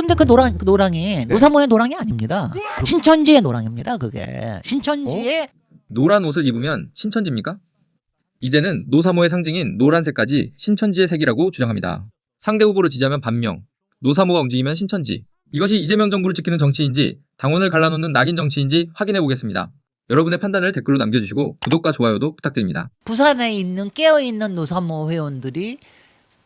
그런데 그 노랑이 노사모의 노랑이 아닙니다. 신천지의 노랑입니다. 그게 신천지의 노란 옷을 입으면 신천지입니까? 이제는 노사모의 상징인 노란색까지 신천지의 색이라고 주장합니다. 상대 후보를 지지하면 반명, 노사모가 움직이면 신천지. 이것이 이재명 정부를 지키는 정치인지 당원을 갈라놓는 낙인 정치인지 확인해 보겠습니다. 여러분의 판단을 댓글로 남겨주시고 구독과 좋아요도 부탁드립니다. 부산에 있는 깨어있는 노사모 회원들이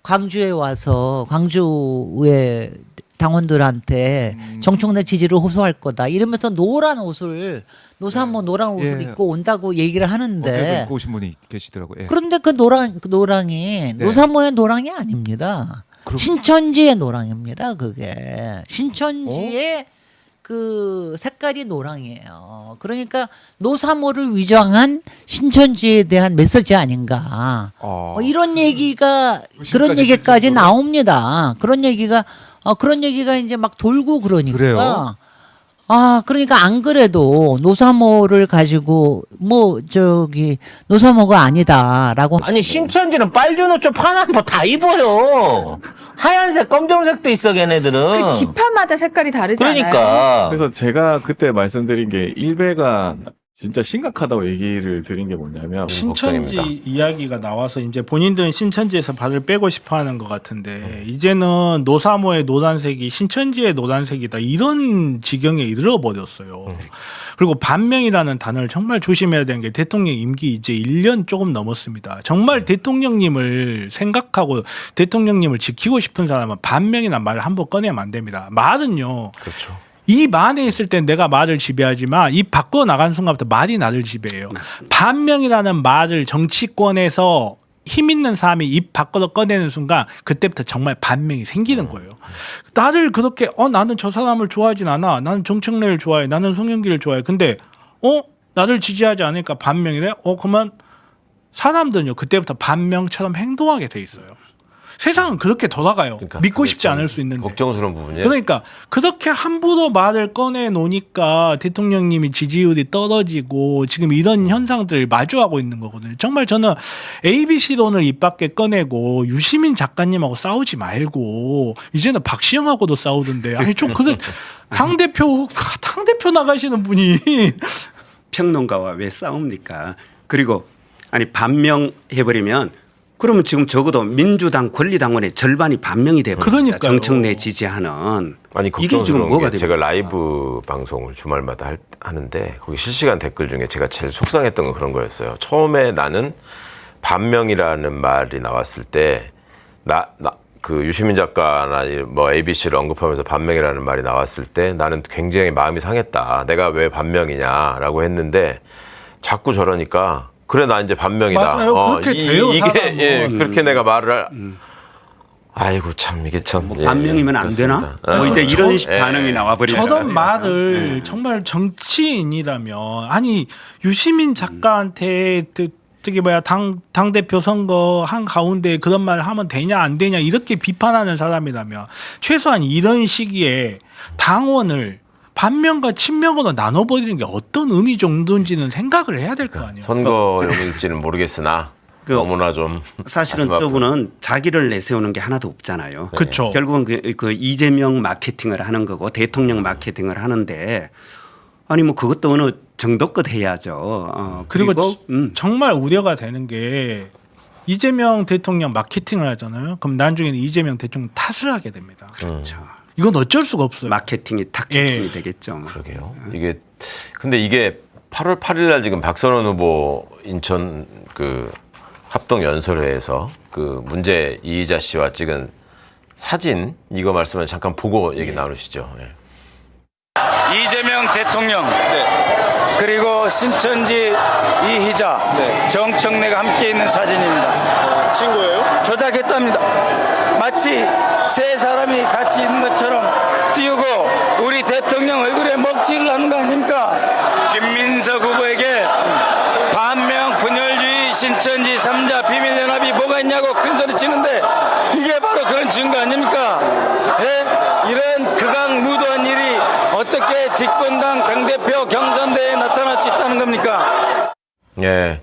광주에 와서 광주의 당원들한테 정청래 지지를 호소할 거다 이러면서 노란 옷을 노사모 노란 옷을 입고 온다고 얘기를 하는데 입고 오신 분이 계시더라고요. 예. 그런데 그 노랑이 노사모의 노랑이 아닙니다. 신천지의 노랑입니다. 그게 신천지의 그 색깔이 노랑이에요. 그러니까 노사모를 위장한 신천지에 대한 메시지 아닌가. 이런 얘기가 그런 얘기까지 나옵니다. 그런 얘기가 이제 막 돌고 그러니까. 그래요? 그러니까 안 그래도 노사모를 가지고 노사모가 아니다라고. 아니 신천지는 빨주 노초 파란 거 다 입어요. 하얀색, 검정색도 있어 걔네들은. 그 지파마다 색깔이 다르지 않아요? 그러니까. 그래서 제가 그때 말씀드린 게 일베가 진짜 심각하다고 얘기를 드린 게 뭐냐면 신천지 이야기가 나와서 이제 본인들은 신천지에서 발을 빼고 싶어 하는 것 같은데 이제는 노사모의 노란색이 신천지의 노란색이다 이런 지경에 이르러 버렸어요. 그리고 반명이라는 단어를 정말 조심해야 되는 게 대통령 임기 이제 1년 조금 넘었습니다. 정말 대통령님을 생각하고 대통령님을 지키고 싶은 사람은 반명이라는 말을 한번 꺼내면 안 됩니다. 말은요. 그렇죠. 입 안에 있을 땐 내가 말을 지배하지만 입 밖으로 나가는 순간부터 말이 나를 지배해요. 반명이라는 말을 정치권에서 힘 있는 사람이 입 밖으로 꺼내는 순간 그때부터 정말 반명이 생기는 거예요. 나를 그렇게 나는 저 사람을 좋아하진 않아. 나는 정청래를 좋아해. 나는 송영길을 좋아해. 근데 나를 지지하지 않으니까 반명이래. 그러면 사람들은요 그때부터 반명처럼 행동하게 돼 있어요. 세상은 그렇게 돌아가요. 그러니까 믿고 싶지 않을 수 있는데. 걱정스러운 부분이에요. 그러니까 그렇게 함부로 말을 꺼내 놓으니까 대통령님이 지지율이 떨어지고 지금 이런 현상들을 마주하고 있는 거거든요. 정말 저는 ABC론을 입 밖에 꺼내고 유시민 작가님하고 싸우지 말고 이제는 박시영하고도 싸우던데. 아니 좀 그런 당대표 나가시는 분이 평론가와 왜 싸웁니까? 그리고 아니 반명해버리면 그러면 지금 적어도 민주당 권리당원의 절반이 반명이 되고 정청래 지지하는. 아니 이게 지금 걱정스러운 뭐가 게 제가 라이브 방송을 주말마다 하는데 거기 실시간 댓글 중에 제가 제일 속상했던 건 그런 거였어요. 처음에 나는 반명이라는 말이 나왔을 때 그 유시민 작가나 뭐 ABC를 언급하면서 반명이라는 말이 나왔을 때 나는 굉장히 마음이 상했다. 내가 왜 반명이냐라고 했는데 자꾸 저러니까 그래 나 이제 반명이다. 맞아요. 그렇게 돼요. 이게 그렇게 내가 말을 아이고 참 이게 참 반명이면 안 되나? 이제 이런 반응이 나와버리네. 저런 말을 정말 정치인이라면 아니 유시민 작가한테 당 대표 선거 한 가운데 그런 말을 하면 되냐 안 되냐 이렇게 비판하는 사람이라면 최소한 이런 시기에 당원을 반명과 친명으로 나눠버리는 게 어떤 의미 정도인지는 생각을 해야 될 거 아니에요. 선거용일지는 모르겠으나 너무나 좀 사실은 저분은 자기를 내세우는 게 하나도 없잖아요. 그렇죠. 결국은 그 이재명 마케팅을 하는 거고 대통령 마케팅을 하는데 아니 뭐 그것도 어느 정도껏 해야죠. 그리고 정말 우려가 되는 게 이재명 대통령 마케팅을 하잖아요. 그럼 나중에는 이재명 대통령 탓을 하게 됩니다. 그렇죠. 이건 어쩔 수가 없어요. 마케팅이 타겟팅이 되겠죠. 그러게요. 근데 이게 8월 8일 날 지금 박선원 후보 인천 그 합동 연설회에서 그 문제 이의자 씨와 찍은 사진 이거 말씀을 잠깐 보고 얘기 나누시죠. 이재명 대통령 그리고 신천지 이희자 정청래가 함께 있는 사진입니다. 친구예요? 조작했답니다. 마치 세 사람이 같이 있는 것처럼 띄우고 우리 대통령 얼굴에 먹칠을 하는 거 아닙니까? 김민석 후보에게 반명 분열주의 신천지 3자 비밀연합이 뭐가 있냐고 큰소리 치는데 이게 바로 그런 증거 아닙니까? 이런 극악무도한 일이 어떻게 집권당 당대표 경선대회에 나타날 수 있다는 겁니까? 예.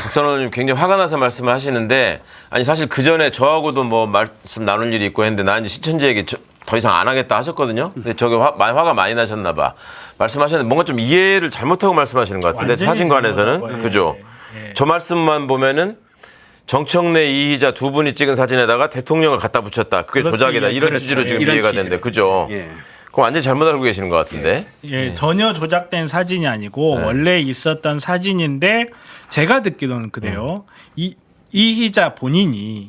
박선원님 굉장히 화가 나서 말씀을 하시는데 아니 사실 그 전에 저하고도 뭐 말씀 나눌 일이 있고 했는데 나 이제 신천지 얘기 더 이상 안 하겠다 하셨거든요. 근데 저게 화가 많이 나셨나 봐. 말씀하셨는데 뭔가 좀 이해를 잘못하고 말씀하시는 것 같은데 사진관에서는 그죠? 저 말씀만 보면은 정청래 이희자 두 분이 찍은 사진에다가 대통령을 갖다 붙였다. 그게 조작이다. 이런 취지로 지금 이해가 되는데 그죠? 그거 완전히 잘못 알고 계시는 것 같은데. 전혀 조작된 사진이 아니고 원래 있었던 사진인데 제가 듣기로는 그래요. 이희자 본인이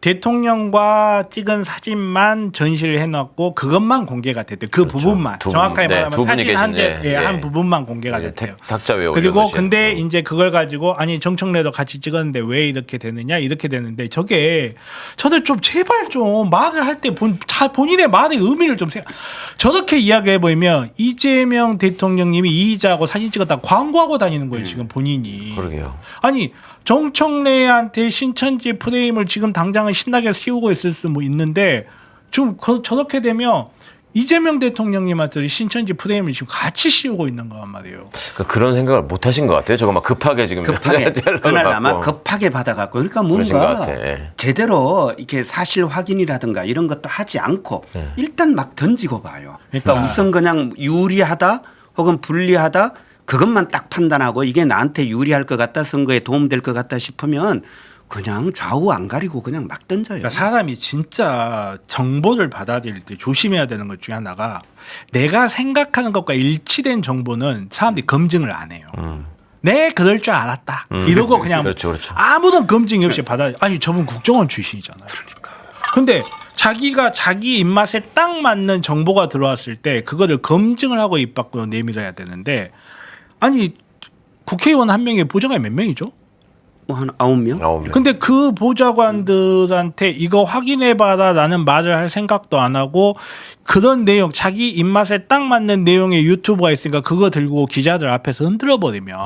대통령과 찍은 사진만 전시를 해놨고 그것만 공개가 됐대요. 그 그렇죠. 부분만 정확하게 말하면 사진 한 예. 부분만 공개가 됐대요. 탁자 외에 그리고 올려놓으신. 근데 이제 그걸 가지고 아니 정청래도 같이 찍었는데 왜 이렇게 되느냐 이렇게 되는데 저게 저는 좀 제발 좀 말을 할 때 본인의 말의 의미를 좀 저렇게 이야기해 보이면 이재명 대통령님이 이희자하고 사진 찍었다 광고하고 다니는 거예요 지금 본인이. 그러게요. 아니 정청래한테 신천지 프레임을 지금 당장은 신나게 씌우고 있을 수 뭐 있는데 좀 저렇게 되면 이재명 대통령님한테 신천지 프레임을 지금 같이 씌우고 있는 거란 말이에요. 그런 생각을 못 하신 것 같아요. 저거 막 급하게 지금 그날 아마 급하게 받아갖고 그러니까 뭔가 제대로 이렇게 사실 확인이라든가 이런 것도 하지 않고 일단 막 던지고 봐요. 그러니까 우선 그냥 유리하다 혹은 불리하다 그것만 딱 판단하고 이게 나한테 유리할 것 같다 선거에 도움될 것 같다 싶으면 그냥 좌우 안 가리고 그냥 막 던져요. 그러니까 사람이 진짜 정보를 받아들일 때 조심해야 되는 것 중에 하나가 내가 생각하는 것과 일치된 정보는 사람들이 검증을 안 해요. 내 그럴 줄 알았다. 이러고 그냥 그렇죠. 아무런 검증이 없이 아니 저분 국정원 출신이잖아요. 그러니까. 근데 자기가 자기 입맛에 딱 맞는 정보가 들어왔을 때 그거를 검증을 하고 입 밖으로 내밀어야 되는데 아니 국회의원 한 명의 보좌관이 몇 명이죠? 한 9명? 근데 그 보좌관들한테 이거 확인해봐라라는 말을 할 생각도 안 하고 그런 내용 자기 입맛에 딱 맞는 내용의 유튜브가 있으니까 그거 들고 기자들 앞에서 흔들어버리면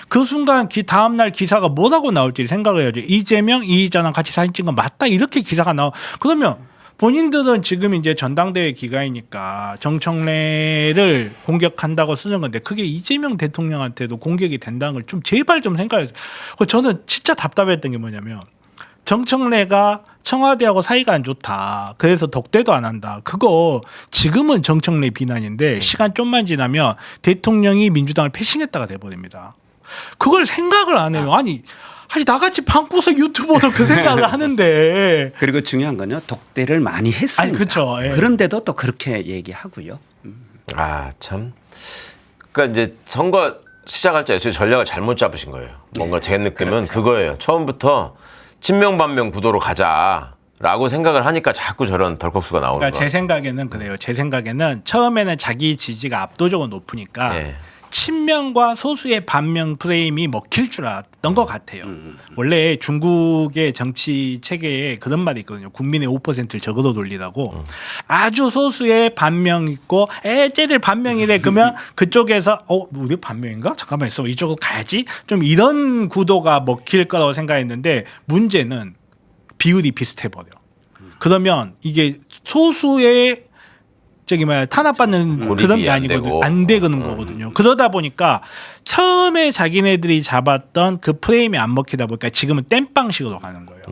그 순간 다음날 기사가 뭐라고 나올지 생각을 해야죠. 이재명, 이희자랑 같이 사진 찍은 거 맞다 이렇게 기사가 그러면 본인들은 지금 이제 전당대회 기간이니까 정청래를 공격한다고 쓰는 건데 그게 이재명 대통령한테도 공격이 된다는 걸 좀 제발 좀 생각해주세요. 저는 진짜 답답했던 게 뭐냐면 정청래가 청와대하고 사이가 안 좋다. 그래서 덕대도 안 한다. 그거 지금은 정청래 비난인데 시간 좀만 지나면 대통령이 민주당을 패싱했다가 돼버립니다. 그걸 생각을 안 해요. 아니 나같이 방구석 유튜버도 그 생각을 하는데. 그리고 중요한 건요. 독대를 많이 했습니다. 그렇죠. 예. 그런데도 또 그렇게 얘기하고요. 참. 그러니까 이제 선거 시작할 때 전략을 잘못 잡으신 거예요. 뭔가 제 느낌은 그거예요. 처음부터 친명반명 구도로 가자라고 생각을 하니까 자꾸 저런 덜컥수가 나오는 거예요. 제 생각에는 그래요. 제 생각에는 처음에는 자기 지지가 압도적으로 높으니까 친명과 소수의 반명 프레임이 먹힐 줄 알았던 것 같아요. 원래 중국의 정치 체계에 그런 말이 있거든요. 국민의 5%를 적어도 돌리라고. 아주 소수의 반명 있고 쟤들 반명이래. 그러면 그쪽에서 우리 반명인가? 잠깐만 있어. 이쪽으로 가야지. 좀 이런 구도가 먹힐 거라고 생각했는데 문제는 비율이 비슷해 버려. 그러면 이게 소수의 탄압받는 그런 게 아니거든요. 안 되는 거거든요. 그러다 보니까 처음에 자기네들이 잡았던 그 프레임이 안 먹히다 보니까 지금은 땜빵식으로 가는 거예요.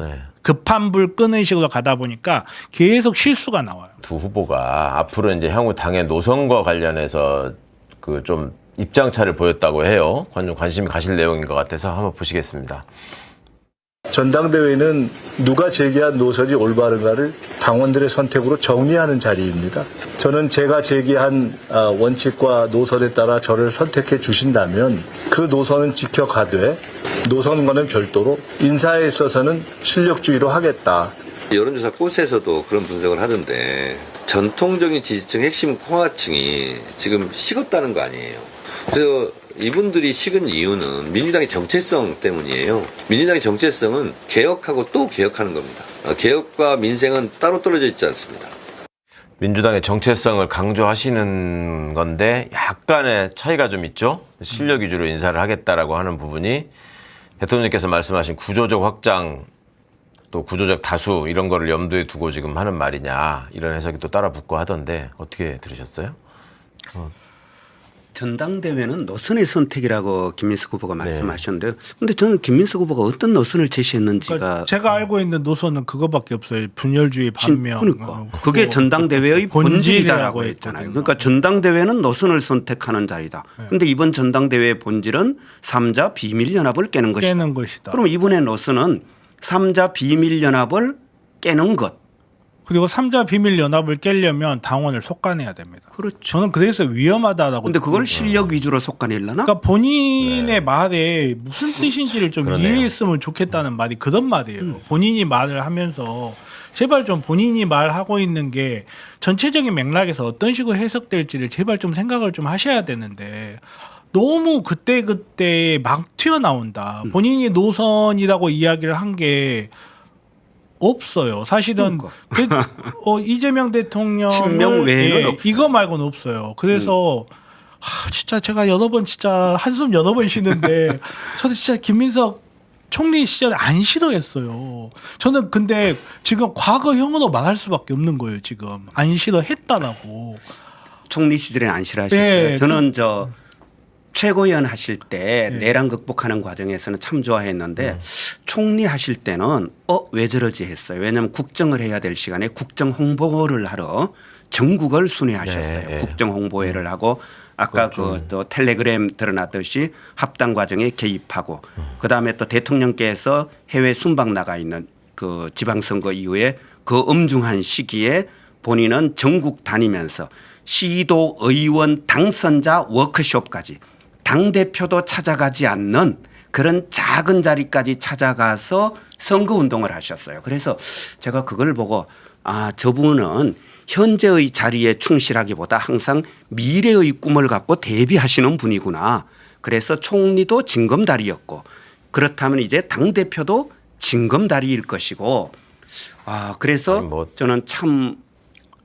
급한 불 끄는 식으로 가다 보니까 계속 실수가 나와요. 두 후보가 앞으로 이제 향후 당의 노선과 관련해서 그 좀 입장차를 보였다고 해요. 관심이 가실 내용인 것 같아서 한번 보시겠습니다. 전당대회는 누가 제기한 노선이 올바른가를 당원들의 선택으로 정리하는 자리입니다. 저는 제가 제기한 원칙과 노선에 따라 저를 선택해 주신다면 그 노선은 지켜가되 노선과는 별도로 인사에 있어서는 실력주의로 하겠다. 여론조사 꽃에서도 그런 분석을 하던데 전통적인 지지층 핵심 콩하층이 지금 식었다는 거 아니에요. 그래서 이분들이 식은 이유는 민주당의 정체성 때문이에요. 민주당의 정체성은 개혁하고 또 개혁하는 겁니다. 개혁과 민생은 따로 떨어져 있지 않습니다. 민주당의 정체성을 강조하시는 건데 약간의 차이가 좀 있죠. 실력 위주로 인사를 하겠다라고 하는 부분이 대통령께서 말씀하신 구조적 확장 또 구조적 다수 이런 거를 염두에 두고 지금 하는 말이냐 이런 해석이 또 따라 붙고 하던데 어떻게 들으셨어요? 전당대회는 노선의 선택이라고 김민석 후보가 말씀하셨는데요. 근데 저는 김민석 후보가 어떤 노선을 제시했는지가 그러니까 제가 알고 있는 노선은 그거밖에 없어요. 분열주의 반명. 그러니까 그게 전당대회의 본질이라고 했잖아요. 그러니까 전당대회는 노선을 선택하는 자리다. 근데 이번 전당대회의 본질은 3자 비밀연합을 깨는 것이다. 그럼 이번의 노선은 3자 비밀연합을 깨는 것. 그리고 3자 비밀연합을 깨려면 당원을 속아내야 됩니다. 그렇죠. 저는 그래서 위험하다라고. 근데 그걸 실력 위주로 속아내려나? 그러니까 본인의 말에 무슨 뜻인지를 좀 이해했으면 좋겠다는 말이 그런 말이에요. 본인이 말을 하면서 제발 좀 본인이 말하고 있는 게 전체적인 맥락에서 어떤 식으로 해석될지를 제발 좀 생각을 좀 하셔야 되는데 너무 그때 막 튀어나온다. 본인이 노선이라고 이야기를 한 게 없어요. 사실은 이재명 대통령 친명 외에는 없어요. 이거 말고는 없어요. 그래서 진짜 제가 여러 번 진짜 한숨 여러 번 쉬는데 저는 진짜 김민석 총리 시절에 안 싫어했어요. 저는 근데 지금 과거형으로 말할 수밖에 없는 거예요. 지금 안 싫어했다라고. 총리 시절에는 안 싫어하셨어요. 네, 저는 최고위원 하실 때 내란 극복하는 과정에서는 참 좋아했는데 총리 하실 때는 왜 저러지 했어요. 왜냐하면 국정을 해야 될 시간에 국정 홍보를 하러 전국을 순회하셨어요. 국정 홍보회를 하고 아까 또 텔레그램 드러났듯이 합당 과정에 개입하고 그다음에 또 대통령께서 해외 순방 나가 있는 그 지방선거 이후에 그 엄중한 시기에 본인은 전국 다니면서 시도 의원 당선자 워크숍까지 당대표도 찾아가지 않는 그런 작은 자리까지 찾아가서 선거운동을 하셨어요. 그래서 제가 그걸 보고 저분은 현재의 자리에 충실하기보다 항상 미래의 꿈을 갖고 대비하시는 분이구나. 그래서 총리도 징검다리였고 그렇다면 이제 당대표도 징검다리일 것이고 그래서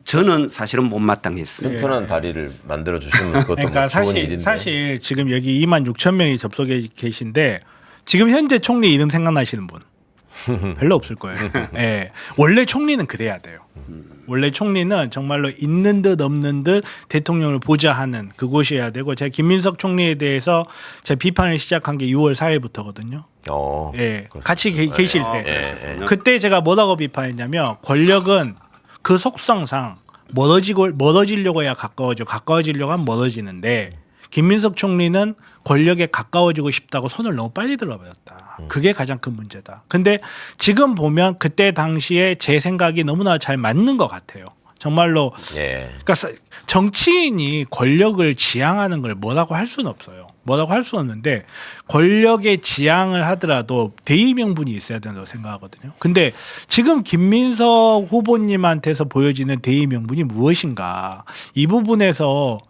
저는 사실은 못마땅했어요. 튼튼한 다리를 만들어 주시는 것도 그러니까 좋은 일인데. 사실 지금 여기 2만 6천 명이 접속해 계신데 지금 현재 총리 이름 생각나시는 분 별로 없을 거예요. 네. 원래 총리는 그래야 돼요. 원래 총리는 정말로 있는 듯 없는 듯 대통령을 보좌하는 그곳이어야 되고 제가 김민석 총리에 대해서 제 비판을 시작한 게 6월 4일부터거든요. 예, 같이 계실 때 그때 제가 뭐라고 비판했냐면 권력은 그 속성상 멀어지려고 해야 가까워지려고 하면 멀어지는데 김민석 총리는 권력에 가까워지고 싶다고 손을 너무 빨리 들어버렸다. 그게 가장 큰 문제다. 근데 지금 보면 그때 당시에 제 생각이 너무나 잘 맞는 것 같아요. 정말로 그러니까 정치인이 권력을 지향하는 걸 뭐라고 할 수는 없어요. 뭐라고 할 수는 없는데 권력에 지향을 하더라도 대의 명분이 있어야 된다고 생각하거든요. 근데 지금 김민석 후보님한테서 보여지는 대의 명분이 무엇인가? 이 부분에서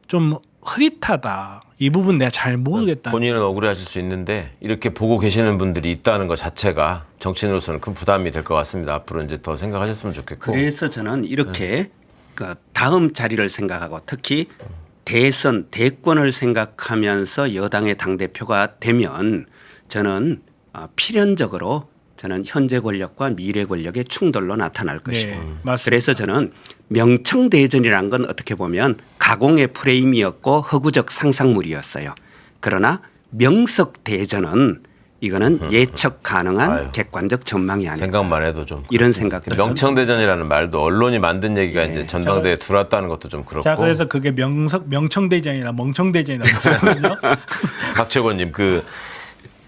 좀 흐릿하다. 이 부분 내가 잘 모르겠다. 본인은 억울해하실 수 있는데 이렇게 보고 계시는 분들이 있다는 것 자체가 정치인으로서는 큰 부담이 될 것 같습니다. 앞으로 이제 더 생각하셨으면 좋겠고. 그래서 저는 이렇게 그 다음 자리를 생각하고 특히 대권을 생각하면서 여당의 당대표가 되면 저는 필연적으로 저는 현재 권력과 미래 권력의 충돌로 나타날 것이고 그래서 저는 명청대전이라는 건 어떻게 보면 가공의 프레임이었고 허구적 상상물이었어요. 그러나 명석대전은 이거는 예측 가능한 객관적 전망이 아니라 생각만 해도 좀 이런 생각들. 명청대전이라는 말도 언론이 만든 얘기가 이제 전당대회에 들어왔다는 것도 좀 그렇고. 자, 그래서 그게 명청대전이나 멍청대전이라고 했거든요. 박채권님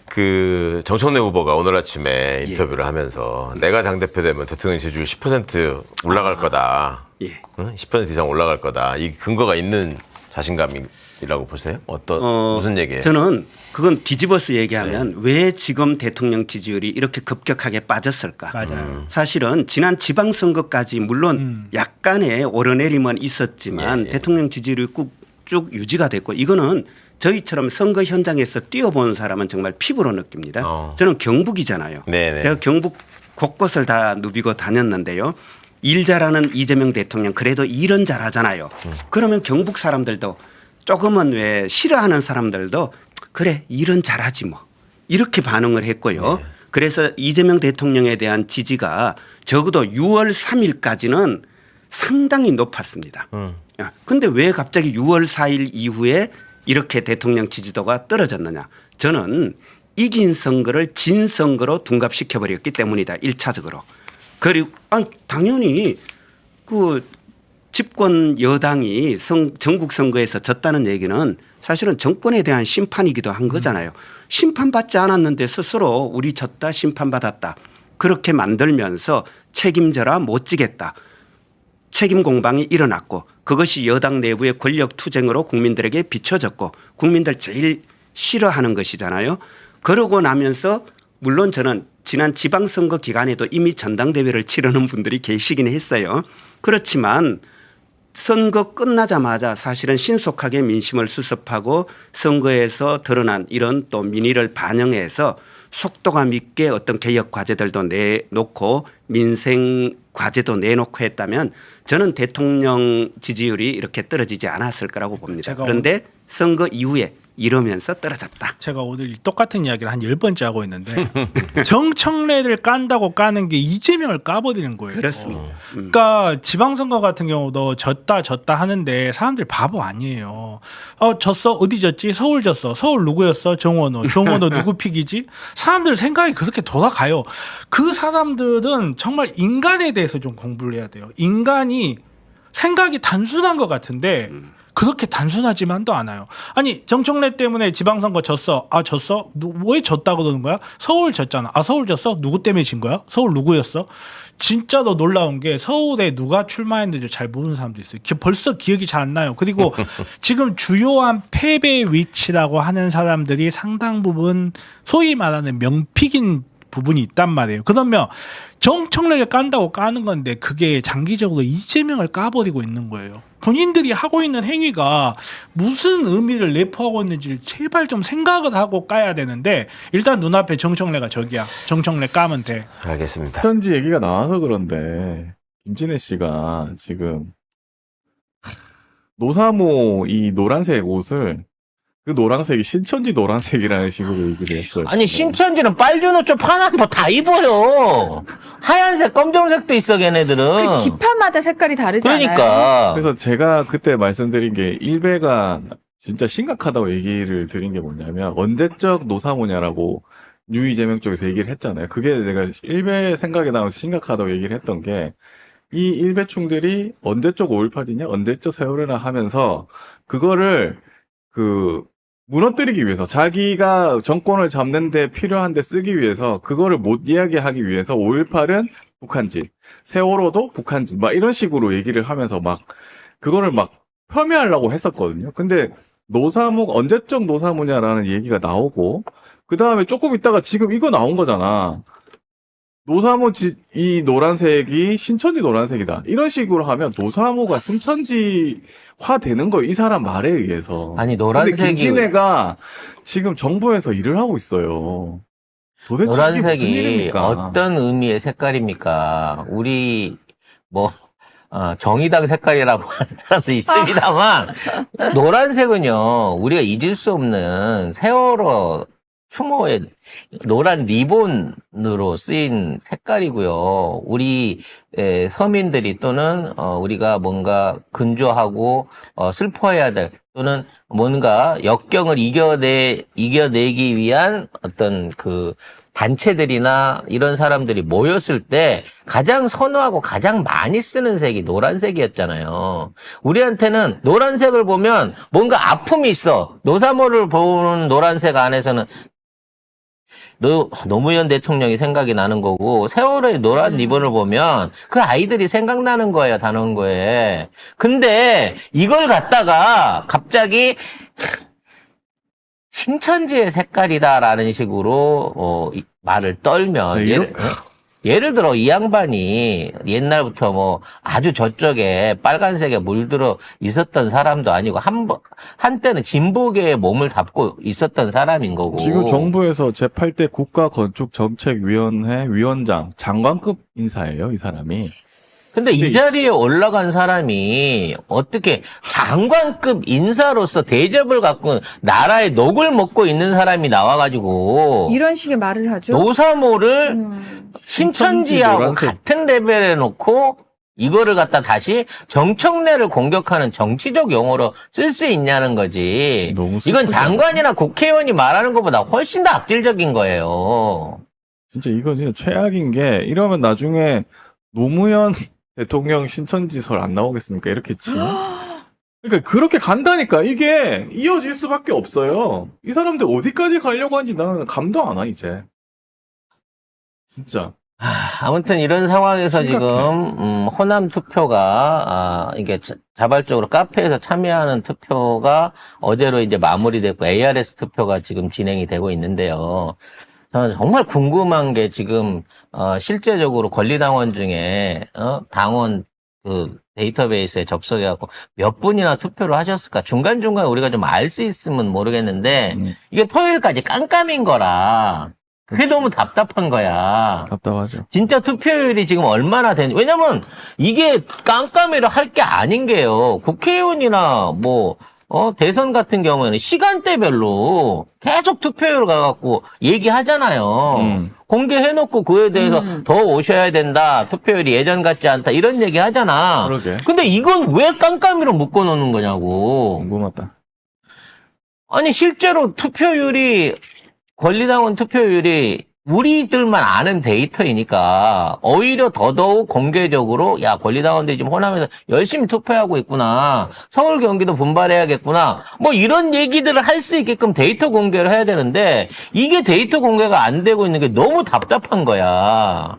그 정청래 후보가 오늘 아침에 인터뷰를 하면서 내가 당대표 되면 대통령 지지율 10% 올라갈 거다. 10% 이상 올라갈 거다. 이 근거가 있는 자신감이라고 보세요? 무슨 얘기예요? 저는 그건 뒤집어서 얘기하면 왜 지금 대통령 지지율이 이렇게 급격하게 빠졌을까? 맞아요. 사실은 지난 지방선거까지 물론 약간의 오르내림은 있었지만 대통령 지지율이 쭉 유지가 됐고 이거는 저희처럼 선거 현장에서 뛰어본 사람은 정말 피부로 느낍니다. 저는 경북이잖아요. 제가 경북 곳곳을 다 누비고 다녔는데요. 일 잘하는 이재명 대통령 그래도 일은 잘하잖아요. 그러면 경북 사람들도 조금은 왜 싫어하는 사람들도 그래 일은 잘하지 뭐 이렇게 반응을 했고요. 그래서 이재명 대통령에 대한 지지가 적어도 6월 3일까지는 상당히 높았습니다. 근데 왜 갑자기 6월 4일 이후에 이렇게 대통령 지지도가 떨어졌느냐. 저는 이긴 선거를 진 선거로 둔갑시켜버렸기 때문이다. 1차적으로. 그리고 당연히 그 집권 여당이 전국 선거에서 졌다는 얘기는 사실은 정권에 대한 심판이기도 한 거잖아요. 심판받지 않았는데 스스로 우리 졌다 심판받았다. 그렇게 만들면서 책임져라 못 지겠다. 책임 공방이 일어났고 그것이 여당 내부의 권력 투쟁으로 국민들에게 비춰졌고 국민들 제일 싫어하는 것이잖아요. 그러고 나면서 물론 저는 지난 지방선거 기간에도 이미 전당대회를 치르는 분들이 계시긴 했어요. 그렇지만 선거 끝나자마자 사실은 신속하게 민심을 수습하고 선거에서 드러난 이런 또 민의를 반영해서 속도감 있게 어떤 개혁 과제들도 내놓고 민생 과제도 내놓고 했다면 저는 대통령 지지율이 이렇게 떨어지지 않았을 거라고 봅니다. 그런데 선거 이후에 이러면서 떨어졌다. 제가 오늘 똑같은 이야기를 한 10번째 하고 있는데 정청래를 깐다고 까는 게 이재명을 까버리는 거예요. 그렇습니다. 그러니까 지방선거 같은 경우도 졌다 하는데 사람들 바보 아니에요. 졌어? 어디 졌지? 서울 졌어. 서울 누구였어? 정원호 누구 픽이지? 사람들 생각이 그렇게 돌아가요. 그 사람들은 정말 인간에 대해서 좀 공부를 해야 돼요. 인간이 생각이 단순한 것 같은데 그렇게 단순하지만도 않아요. 아니 정청래 때문에 지방선거 졌어. 졌어? 왜 졌다고 그러는 거야? 서울 졌잖아. 서울 졌어? 누구 때문에 진 거야? 서울 누구였어? 진짜로 놀라운 게 서울에 누가 출마했는지 잘 모르는 사람도 있어요. 벌써 기억이 잘 안 나요. 그리고 지금 주요한 패배 위치라고 하는 사람들이 상당 부분 소위 말하는 명픽인 부분이 있단 말이에요. 그러면 정청래를 깐다고 까는 건데 그게 장기적으로 이재명을 까버리고 있는 거예요. 본인들이 하고 있는 행위가 무슨 의미를 내포하고 있는지를 제발 좀 생각을 하고 까야 되는데 일단 눈앞에 정청래가 저기야. 정청래 까면 돼. 알겠습니다. 신천지 얘기가 나와서 그런데 김진애 씨가 지금 노사모 이 노란색 옷을 그 노란색이 신천지 노란색이라는 식으로 얘기를 했어요. 아니 신천지는 빨주 노초 파란 거 다 입어요. 하얀색 검정색도 있어 걔네들은. 그 지파마다 색깔이 다르잖아요. 그러니까. 그래서 제가 그때 말씀드린 게 일베가 진짜 심각하다고 얘기를 드린 게 뭐냐면 언제적 노사모냐라고 뉴 이재명 쪽에서 얘기를 했잖아요. 그게 내가 일베 생각이 나면서 심각하다고 얘기를 했던 게 이 일베충들이 언제적 5.18이냐 언제적 세월이나 하면서 그거를 무너뜨리기 위해서 자기가 정권을 잡는 데 필요한 데 쓰기 위해서 그거를 못 이야기하기 위해서 5.18은 북한짓, 세월호도 북한짓 막 이런 식으로 얘기를 하면서 막 그거를 막 폄훼하려고 했었거든요. 근데 노사모 언제적 노사모냐라는 얘기가 나오고 그 다음에 조금 있다가 지금 이거 나온 거잖아. 노사모 이 노란색이 신천지 노란색이다. 이런 식으로 하면 노사모가 신천지화 되는 거예요. 이 사람 말에 의해서. 아니 노란색이. 근데 김진애가 지금 정부에서 일을 하고 있어요. 도대체 이게 무슨 노란색이 일입니까? 어떤 의미의 색깔입니까? 우리 정의당 색깔이라고 하는 사람도 있습니다만 노란색은요 우리가 잊을 수 없는 세월호 추모의 노란 리본으로 쓰인 색깔이고요. 우리 서민들이 또는 우리가 뭔가 근조하고 슬퍼해야 될 또는 뭔가 역경을 이겨내기 위한 어떤 그 단체들이나 이런 사람들이 모였을 때 가장 선호하고 가장 많이 쓰는 색이 노란색이었잖아요. 우리한테는 노란색을 보면 뭔가 아픔이 있어. 노사모를 보는 노란색 안에서는 노무현 대통령이 생각이 나는 거고 세월호의 노란 리본을 보면 그 아이들이 생각나는 거예요. 단원고에. 근데 이걸 갖다가 갑자기 신천지의 색깔이다라는 식으로 말을 떨면 예를 들어 이 양반이 옛날부터 뭐 아주 저쪽에 빨간색에 물들어 있었던 사람도 아니고 한때는 진보계에 몸을 담고 있었던 사람인 거고. 지금 정부에서 제8대 국가건축정책위원회 위원장 장관급 인사예요, 이 사람이. 근데 이 자리에 올라간 사람이 어떻게 장관급 인사로서 대접을 갖고 나라의 녹을 먹고 있는 사람이 나와가지고 이런 식의 말을 하죠. 노사모를 신천지하고 노란색. 같은 레벨에 놓고 이거를 갖다 다시 정청래를 공격하는 정치적 용어로 쓸 수 있냐는 거지. 너무 이건 슬프지 장관이나 국회의원이 말하는 것보다 훨씬 더 악질적인 거예요. 진짜 이건 진짜 최악인 게 이러면 나중에 노무현 대통령 신천지설 안 나오겠습니까? 이렇게 치면. 그러니까 그렇게 간다니까. 이게 이어질 수밖에 없어요. 이 사람들 어디까지 가려고 하는지 나는 감도 안 와, 이제. 진짜. 아무튼 이런 상황에서 심각해. 지금 호남 투표가 이게 자발적으로 카페에서 참여하는 투표가 어제로 이제 마무리됐고 ARS 투표가 지금 진행이 되고 있는데요. 저는 정말 궁금한 게 지금 실제적으로 권리당원 중에 당원 그 데이터베이스에 접속해갖고 몇 분이나 투표를 하셨을까? 중간중간 우리가 좀 알 수 있으면 모르겠는데 이게 토요일까지 깜깜인 거라 그게 너무 답답한 거야. 답답하죠. 진짜 투표율이 지금 얼마나 되는지. 왜냐면 이게 깜깜이를 할 게 아닌 게요. 국회의원이나 뭐 대선 같은 경우에는 시간대별로 계속 투표율 가갖고 얘기하잖아요. 공개해놓고 그에 대해서 더 오셔야 된다. 투표율이 예전 같지 않다. 이런 얘기 하잖아. 그러게. 근데 이건 왜 깜깜이로 묶어놓는 거냐고. 궁금하다. 아니 실제로 투표율이 권리당원 투표율이 우리들만 아는 데이터이니까 오히려 더더욱 공개적으로 야 권리당원들이 지금 호남에서 열심히 투표하고 있구나. 서울 경기도 분발해야겠구나. 뭐 이런 얘기들을 할 수 있게끔 데이터 공개를 해야 되는데 이게 데이터 공개가 안 되고 있는 게 너무 답답한 거야.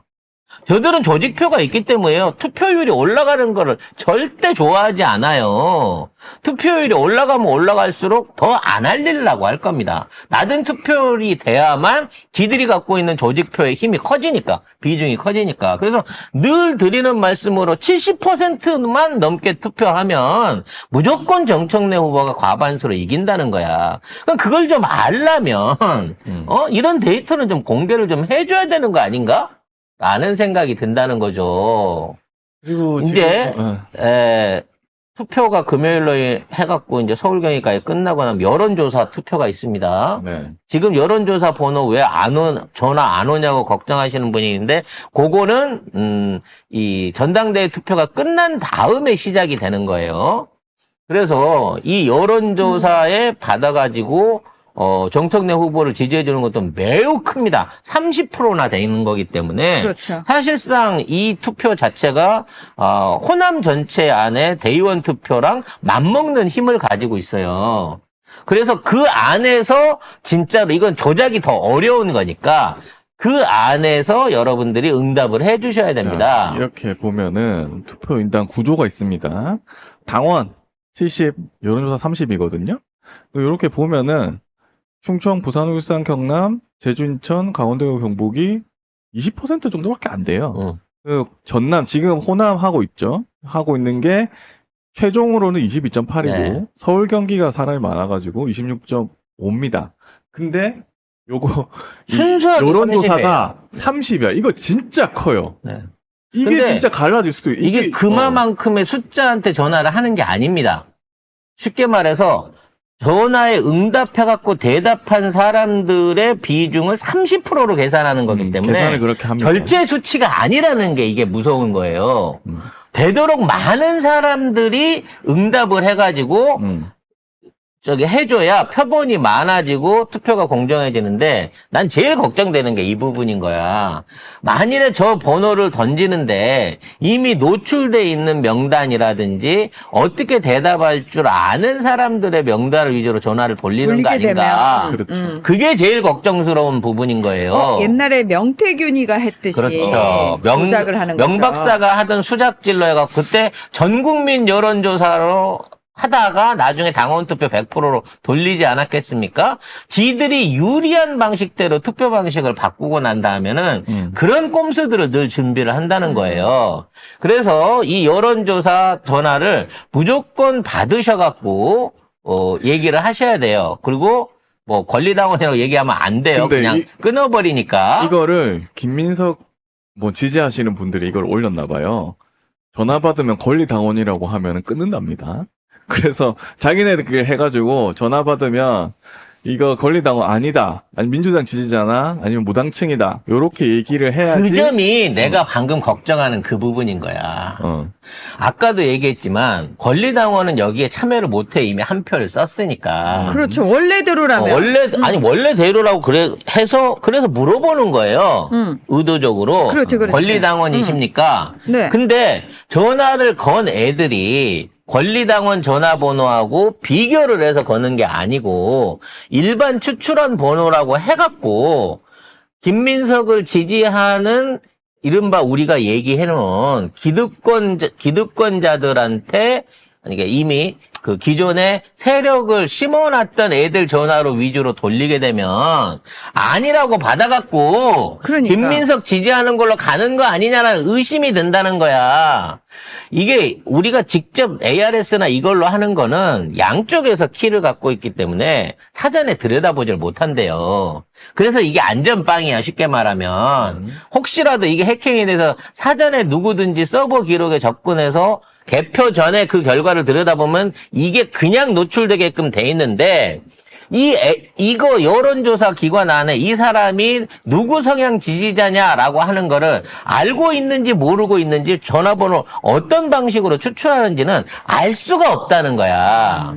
저들은 조직표가 있기 때문에요. 투표율이 올라가는 거를 절대 좋아하지 않아요. 투표율이 올라가면 올라갈수록 더 안 알리려고 할 겁니다. 낮은 투표율이 돼야만 지들이 갖고 있는 조직표의 힘이 커지니까, 비중이 커지니까. 그래서 늘 드리는 말씀으로 70%만 넘게 투표하면 무조건 정청래 후보가 과반수로 이긴다는 거야. 그럼 그걸 좀 알려면 이런 데이터는 좀 공개를 좀 해줘야 되는 거 아닌가? 라는 생각이 든다는 거죠. 그리고 이제 지금, 투표가 금요일로 해갖고 이제 서울경기까지 끝나고 나면 여론조사 투표가 있습니다. 네. 지금 여론조사 번호 왜 전화 안 오냐고 걱정하시는 분이 있는데 그거는 이 전당대회 투표가 끝난 다음에 시작이 되는 거예요. 그래서 이 여론조사에 받아가지고 정청래 후보를 지지해주는 것도 매우 큽니다. 30%나 되는 거기 때문에 그렇죠. 사실상 이 투표 자체가 호남 전체 안에 대의원 투표랑 맞먹는 힘을 가지고 있어요. 그래서 그 안에서 진짜로 이건 조작이 더 어려운 거니까 그 안에서 여러분들이 응답을 해주셔야 됩니다. 자, 이렇게 보면은 투표인단 구조가 있습니다. 당원 70, 여론조사 30이거든요. 이렇게 보면은 충청, 부산, 울산, 경남, 제주, 인천, 강원도, 경북이 20% 정도밖에 안 돼요. 그 전남, 지금 호남 하고 있죠. 하고 있는 게 최종으로는 22.8이고 네. 서울, 경기가 사람이 많아가지고 26.5입니다. 근데 요거 순수하게 여론조사가 30이야. 이거 진짜 커요. 네. 이게 근데 진짜 갈라질 수도 있고 이게 그만큼의 숫자한테 전화를 하는 게 아닙니다. 쉽게 말해서 전화에 응답해갖고 대답한 사람들의 비중을 30%로 계산하는 거기 때문에 계산을 그렇게 합니다. 절제 수치가 아니라는 게 이게 무서운 거예요. 되도록 많은 사람들이 응답을 해가지고 해줘야 표본이 많아지고 투표가 공정해지는데 난 제일 걱정되는 게 이 부분인 거야. 만일에 저 번호를 던지는데 이미 노출돼 있는 명단이라든지 어떻게 대답할 줄 아는 사람들의 명단을 위주로 전화를 돌리는 거 아닌가. 그렇죠. 그게 제일 걱정스러운 부분인 거예요. 옛날에 명태균이가 했듯이 그렇죠. 조작을 하는 거죠. 명 박사가 하던 수작질로 해갖고 그때 전 국민 여론조사로 하다가 나중에 당원 투표 100%로 돌리지 않았겠습니까? 지들이 유리한 방식대로 투표 방식을 바꾸고 난 다음에는 그런 꼼수들을 늘 준비를 한다는 거예요. 그래서 이 여론조사 전화를 무조건 받으셔갖고 얘기를 하셔야 돼요. 그리고 뭐 권리당원이라고 얘기하면 안 돼요. 근데 그냥 끊어버리니까. 이거를 김민석 뭐 지지하시는 분들이 이걸 올렸나 봐요. 전화 받으면 권리당원이라고 하면 끊는답니다. 그래서 자기네들끼리 해가지고 전화 받으면 이거 권리당원 아니다. 아니 민주당 지지자나 아니면 무당층이다. 요렇게 얘기를 해야지. 그 점이 내가 방금 걱정하는 그 부분인 거야. 아까도 얘기했지만 권리당원은 여기에 참여를 못해 이미 한 표를 썼으니까. 그렇죠. 원래대로라면. 원래대로라고 그래서 물어보는 거예요. 의도적으로. 그렇지. 권리당원이십니까? 네. 근데 전화를 건 애들이 권리당원 전화번호하고 비교를 해서 거는 게 아니고 일반 추출한 번호라고 해갖고 김민석을 지지하는 이른바 우리가 얘기해놓은 기득권자들한테 그러니까 이미 그 기존에 세력을 심어놨던 애들 전화로 위주로 돌리게 되면 아니라고 받아갖고 그러니까. 김민석 지지하는 걸로 가는 거 아니냐라는 의심이 든다는 거야. 이게 우리가 직접 ARS나 이걸로 하는 거는 양쪽에서 키를 갖고 있기 때문에 사전에 들여다보질 못한대요. 그래서 이게 안전빵이야, 쉽게 말하면. 혹시라도 이게 해킹이 돼서 사전에 누구든지 서버 기록에 접근해서 개표 전에 그 결과를 들여다보면 이게 그냥 노출되게끔 돼 있는데 이거 여론조사 기관 안에 이 사람이 누구 성향 지지자냐라고 하는 거를 알고 있는지 모르고 있는지 전화번호 어떤 방식으로 추출하는지는 알 수가 없다는 거야.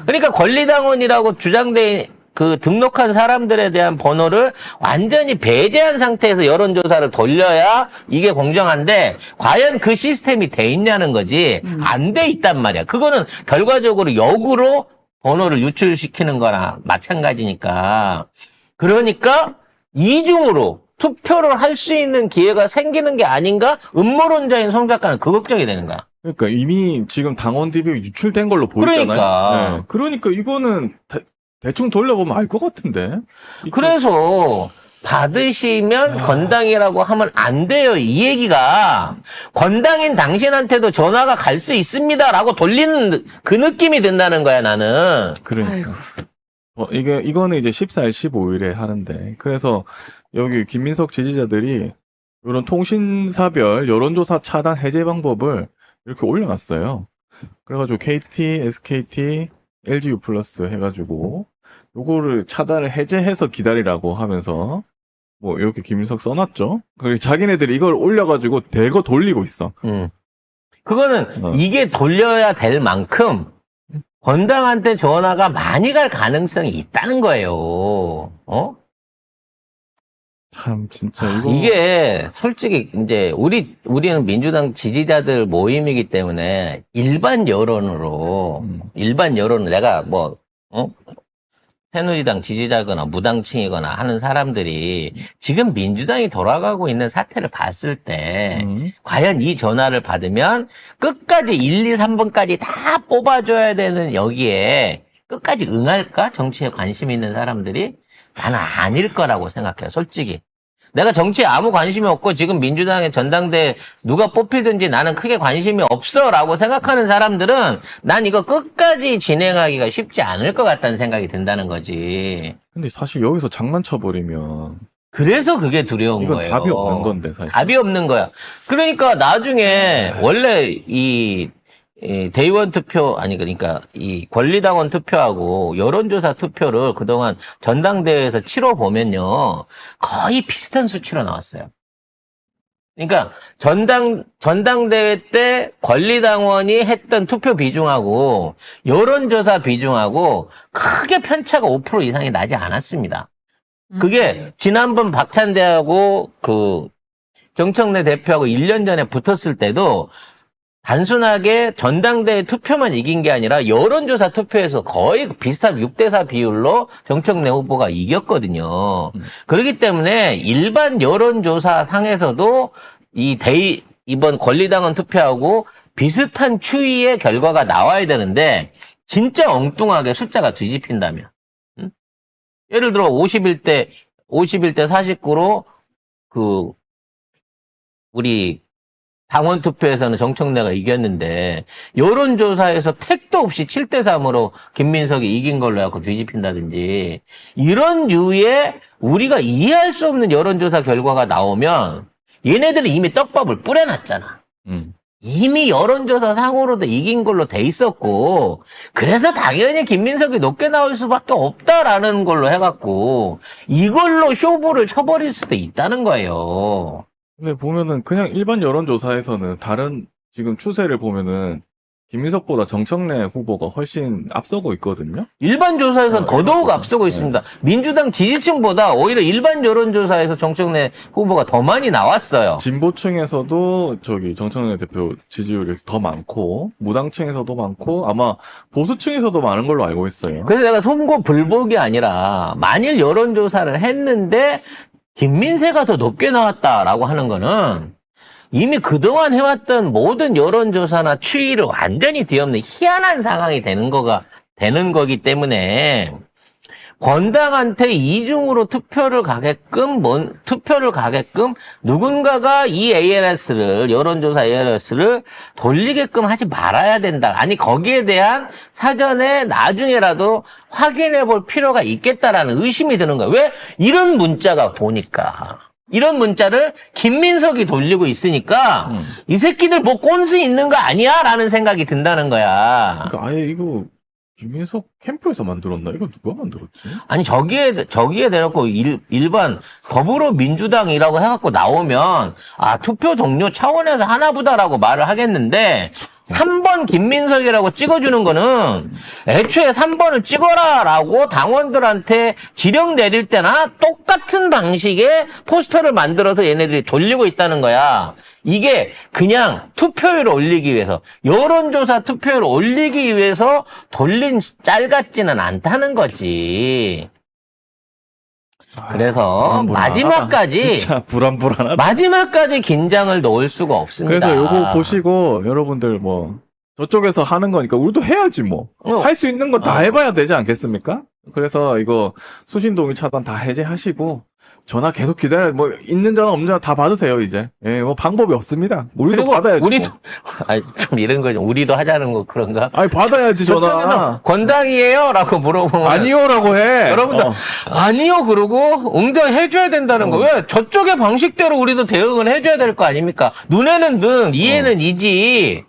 그러니까 권리당원이라고 주장된 그 등록한 사람들에 대한 번호를 완전히 배제한 상태에서 여론조사를 돌려야 이게 공정한데 과연 그 시스템이 돼 있냐는 거지 안 돼 있단 말이야. 그거는 결과적으로 역으로 번호를 유출시키는 거나 마찬가지니까. 그러니까 이중으로 투표를 할 수 있는 기회가 생기는 게 아닌가? 음모론자인 송 작가는 그 걱정이 되는 거야. 그러니까 이미 지금 당원 DB 유출된 걸로 보이잖아요. 그러니까 이거는 대충 돌려보면 알 것 같은데. 그래서 받으시면 건당이라고 하면 안 돼요. 이 얘기가 건당인 당신한테도 전화가 갈 수 있습니다라고 돌리는 그 느낌이 든다는 거야, 나는. 그러니까. 이거는 이제 14일, 15일에 하는데. 그래서 여기 김민석 지지자들이 이런 통신사별 여론조사 차단 해제 방법을 이렇게 올려놨어요. 그래가지고 KT, SKT, LGU 플러스 해가지고 요거를 차단을 해제해서 기다리라고 하면서 뭐 이렇게 김민석 써놨죠. 그리고 자기네들이 이걸 올려가지고 대거 돌리고 있어. 그거는 이게 돌려야 될 만큼 건당한테 전화가 많이 갈 가능성이 있다는 거예요. 참 진짜 이거 이게 솔직히 이제 우리는 민주당 지지자들 모임이기 때문에 일반 여론으로 내가 새누리당 지지자거나 무당층이거나 하는 사람들이 지금 민주당이 돌아가고 있는 사태를 봤을 때 과연 이 전화를 받으면 끝까지 1, 2, 3번까지 다 뽑아줘야 되는 여기에 끝까지 응할까? 정치에 관심 있는 사람들이? 나는 아닐 거라고 생각해요, 솔직히. 내가 정치에 아무 관심이 없고 지금 민주당의 전당대회 누가 뽑히든지 나는 크게 관심이 없어라고 생각하는 사람들은 난 이거 끝까지 진행하기가 쉽지 않을 것 같다는 생각이 든다는 거지. 근데 사실 여기서 장난쳐버리면 그래서 그게 두려운 이건 거예요. 답이 없는 건데 사실. 답이 없는 거야. 그러니까 나중에 원래 이 대의원 투표 그러니까 이 권리당원 투표하고 여론조사 투표를 그동안 전당대회에서 치러 보면요 거의 비슷한 수치로 나왔어요. 그러니까 전당대회 때 권리당원이 했던 투표 비중하고 여론조사 비중하고 크게 편차가 5% 이상이 나지 않았습니다. 그게 지난번 박찬대하고 그 정청래 대표하고 1년 전에 붙었을 때도 단순하게 전당대회 투표만 이긴 게 아니라 여론조사 투표에서 거의 비슷한 6대4 비율로 정청래 후보가 이겼거든요. 그렇기 때문에 일반 여론조사 상에서도 이번 권리당원 투표하고 비슷한 추이의 결과가 나와야 되는데 진짜 엉뚱하게 숫자가 뒤집힌다면 예를 들어 51대 49로 그 우리 당원 투표에서는 정청래가 이겼는데 여론조사에서 택도 없이 7대3으로 김민석이 이긴 걸로 해서 뒤집힌다든지 이런 류의 우리가 이해할 수 없는 여론조사 결과가 나오면 얘네들이 이미 떡밥을 뿌려놨잖아. 이미 여론조사 상으로도 이긴 걸로 돼 있었고, 그래서 당연히 김민석이 높게 나올 수밖에 없다라는 걸로 해갖고, 이걸로 쇼부를 쳐버릴 수도 있다는 거예요. 근데 보면은 그냥 일반 여론조사에서는 다른 지금 추세를 보면은 김민석보다 정청래 후보가 훨씬 앞서고 있거든요. 일반 조사에서는 더더욱 앞서고 있습니다. 민주당 지지층보다 오히려 일반 여론조사에서 정청래 후보가 더 많이 나왔어요. 진보층에서도 저기 정청래 대표 지지율이 더 많고 무당층에서도 많고 아마 보수층에서도 많은 걸로 알고 있어요. 그래서 내가 송고 불복이 아니라 만일 여론조사를 했는데 김민세가 더 높게 나왔다라고 하는 거는 이미 그동안 해왔던 모든 여론조사나 추이를 완전히 뒤엎는 희한한 상황이 되는 거기 때문에 권당한테 이중으로 투표를 가게끔 누군가가 이 ALS를 여론조사 ALS를 돌리게끔 하지 말아야 된다. 아니 거기에 대한 사전에 나중에라도 확인해 볼 필요가 있겠다라는 의심이 드는 거야. 왜? 이런 문자가 도니까. 이런 문자를 김민석이 돌리고 있으니까 이 새끼들 뭐 꼰수 있는 거 아니야? 라는 생각이 든다는 거야. 그러니까 아예 이거 김민석 캠프에서 만들었나? 이거 누가 만들었지? 아니 저기에 대놓고 일반 더불어민주당이라고 해갖고 나오면 아 투표 동료 차원에서 하나보다라고 말을 하겠는데 3번 김민석이라고 찍어주는 거는 애초에 3번을 찍어라라고 당원들한테 지령 내릴 때나 똑같은 방식의 포스터를 만들어서 얘네들이 돌리고 있다는 거야. 이게 그냥 투표율을 올리기 위해서 여론조사 투표율을 올리기 위해서 돌린 짤 같지는 않다는 거지. 그래서 마지막까지 진짜 불안불안하다. 마지막까지 긴장을 놓을 수가 없습니다. 그래서 요거 보시고 여러분들 뭐 저쪽에서 하는 거니까 우리도 해야지 뭐. 할 수 있는 거 다 해봐야 되지 않겠습니까? 그래서 이거 수신 동의 차단 다 해제하시고 전화 계속 기다려 뭐 있는 전화 없는 전화 다 받으세요 이제. 예, 뭐 방법이 없습니다. 우리도 받아야지. 우리도 뭐. 아니 좀 이런 거죠. 우리도 하자는 거 그런가? 아니 받아야지 전화. 권당이에요라고 물어보면 아니요라고 해. 여러분들 아니요 그러고 응대해줘야 된다는 거. 왜 저쪽의 방식대로 우리도 대응을 해줘야 될 거 아닙니까? 눈에는 눈, 이에는 이지.